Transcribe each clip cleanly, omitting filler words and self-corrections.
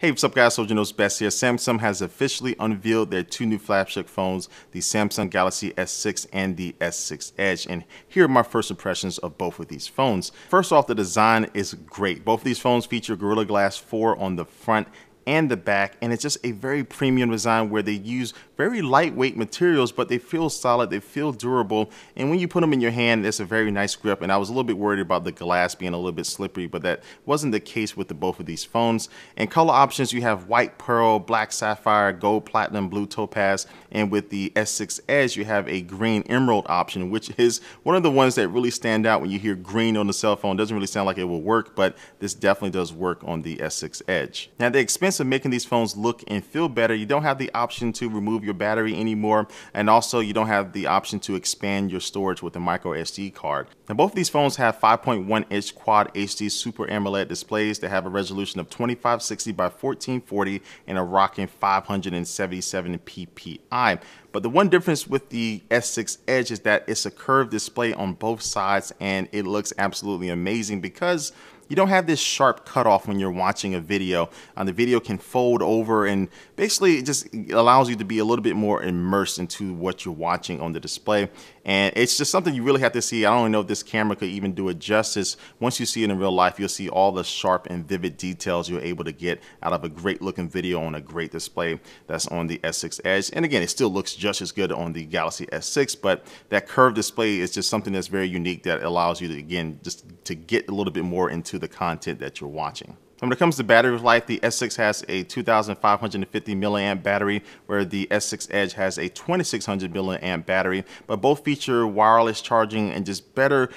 Hey, what's up guys, Soldier Knows Best here. Samsung has officially unveiled their two new flagship phones, the Samsung Galaxy S6 and the S6 Edge. And here are my first impressions of both of these phones. First off, the design is great. Both of these phones feature Gorilla Glass 4 on the front and the back, and it's just a very premium design where they use very lightweight materials, but they feel solid, they feel durable, and when you put them in your hand, it's a very nice grip. And I was a little bit worried about the glass being a little bit slippery, but that wasn't the case with both of these phones. And color options, you have white pearl, black sapphire, gold platinum, blue topaz, and with the S6 Edge, you have a green emerald option, which is one of the ones that really stand out when you hear green on the cell phone. Doesn't really sound like it will work, but this definitely does work on the S6 Edge. Now, the expense of making these phones look and feel better, you don't have the option to remove your battery anymore, and also you don't have the option to expand your storage with a micro SD card. Now, both of these phones have 5.1-inch Quad HD Super AMOLED displays that have a resolution of 2560 by 1440 and a rocking 577 ppi. But the one difference with the S6 Edge is that it's a curved display on both sides, and it looks absolutely amazing because you don't have this sharp cutoff when you're watching a video. The video can fold over, and basically it just allows you to be a little bit more immersed into what you're watching on the display. And it's just something you really have to see. I don't even know if this camera could even do it justice. Once you see it in real life, you'll see all the sharp and vivid details you're able to get out of a great looking video on a great display that's on the S6 Edge. And again, it still looks just as good on the Galaxy S6, but that curved display is just something that's very unique that allows you to, again, just to get a little bit more into the content that you're watching. When it comes to battery life, the S6 has a 2,550 milliamp battery, where the S6 Edge has a 2,600 milliamp battery, but both feature wireless charging and just better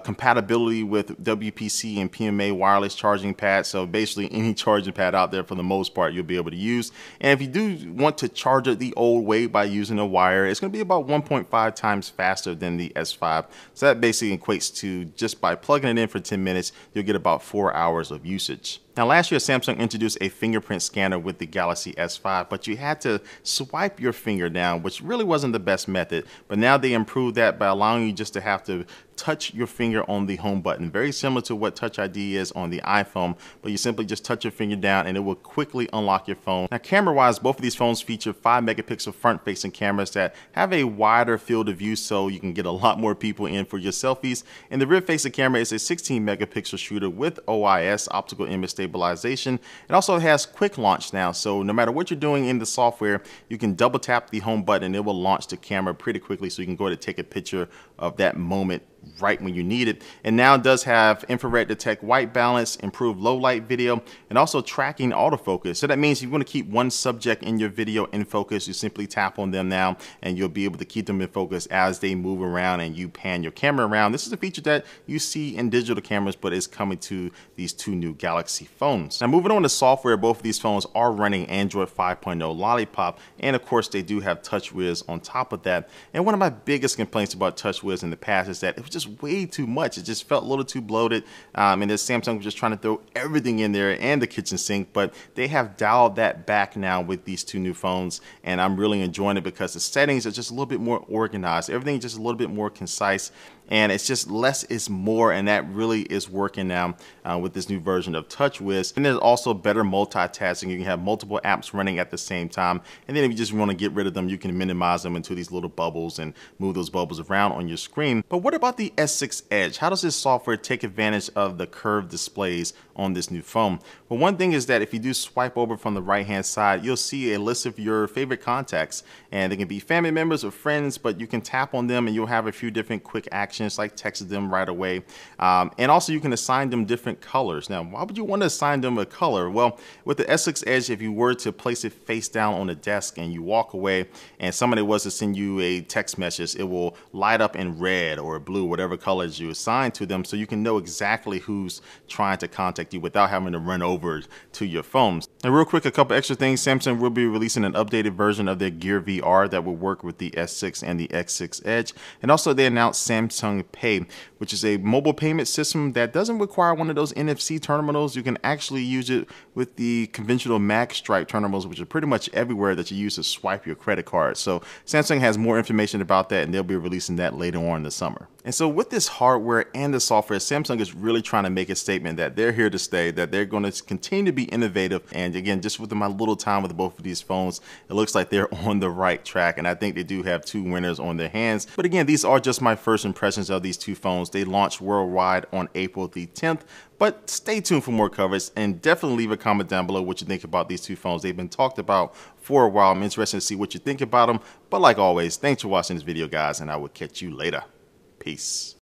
compatibility with WPC and PMA wireless charging pads. So basically any charging pad out there, for the most part, you'll be able to use. And if you do want to charge it the old way by using a wire, it's going to be about 1.5 times faster than the S5. So that basically equates to, just by plugging it in for 10 minutes, you'll get about 4 hours of usage. Now, last year, Samsung introduced a fingerprint scanner with the Galaxy S5, but you had to swipe your finger down, which really wasn't the best method. But now they improved that by allowing you just to have to touch your finger on the home button, very similar to what Touch ID is on the iPhone, but you simply just touch your finger down and it will quickly unlock your phone. Now, camera-wise, both of these phones feature 5-megapixel front-facing cameras that have a wider field of view, so you can get a lot more people in for your selfies. And the rear-facing camera is a 16-megapixel shooter with OIS, optical image stabilization. It also has quick launch now, so no matter what you're doing in the software, you can double tap the home button and it will launch the camera pretty quickly, so you can go ahead and take a picture of that moment right when you need it. And now it does have infrared detect white balance, improved low light video, and also tracking autofocus. So that means if you want to keep one subject in your video in focus, you simply tap on them now and you'll be able to keep them in focus as they move around and you pan your camera around. This is a feature that you see in digital cameras, but is coming to these two new Galaxy phones. Now, moving on to software, both of these phones are running Android 5.0 Lollipop, and of course they do have TouchWiz on top of that. And one of my biggest complaints about TouchWiz in the past is that it was just way too much. It just felt a little too bloated, and this Samsung was just trying to throw everything in there and the kitchen sink, but they have dialed that back now with these two new phones, and I'm really enjoying it because the settings are just a little bit more organized. Everything is just a little bit more concise, and it's just less is more, and that really is working now with this new version of TouchWiz. And there's also better multitasking. You can have multiple apps running at the same time, and then if you just want to get rid of them, you can minimize them into these little bubbles and move those bubbles around on your screen. But what about the S6 Edge? How does this software take advantage of the curved displays on this new phone? Well, one thing is that if you do swipe over from the right-hand side, you'll see a list of your favorite contacts, and they can be family members or friends, but you can tap on them and you'll have a few different quick actions, like text them right away. And also you can assign them different colors. Now, why would you want to assign them a color? Well, with the S6 Edge, if you were to place it face down on the desk and you walk away and somebody was to send you a text message, it will light up in red or blue, whatever colors you assign to them, so you can know exactly who's trying to contact you without having to run over to your phones. And real quick, a couple extra things. Samsung will be releasing an updated version of their Gear VR that will work with the S6 and the X6 Edge. And also they announced Samsung Samsung Pay, which is a mobile payment system that doesn't require one of those NFC terminals. You can actually use it with the conventional magstripe terminals, which are pretty much everywhere that you use to swipe your credit card. So Samsung has more information about that, and they'll be releasing that later on in the summer. And so with this hardware and the software, Samsung is really trying to make a statement that they're here to stay, that they're going to continue to be innovative. And again, just with my little time with both of these phones, it looks like they're on the right track. And I think they do have two winners on their hands. But again, these are just my first impressions of these two phones. They launched worldwide on April the 10th. But stay tuned for more coverage, and definitely leave a comment down below what you think about these two phones. They've been talked about for a while. I'm interested to see what you think about them. But like always, thanks for watching this video, guys, and I will catch you later. Peace.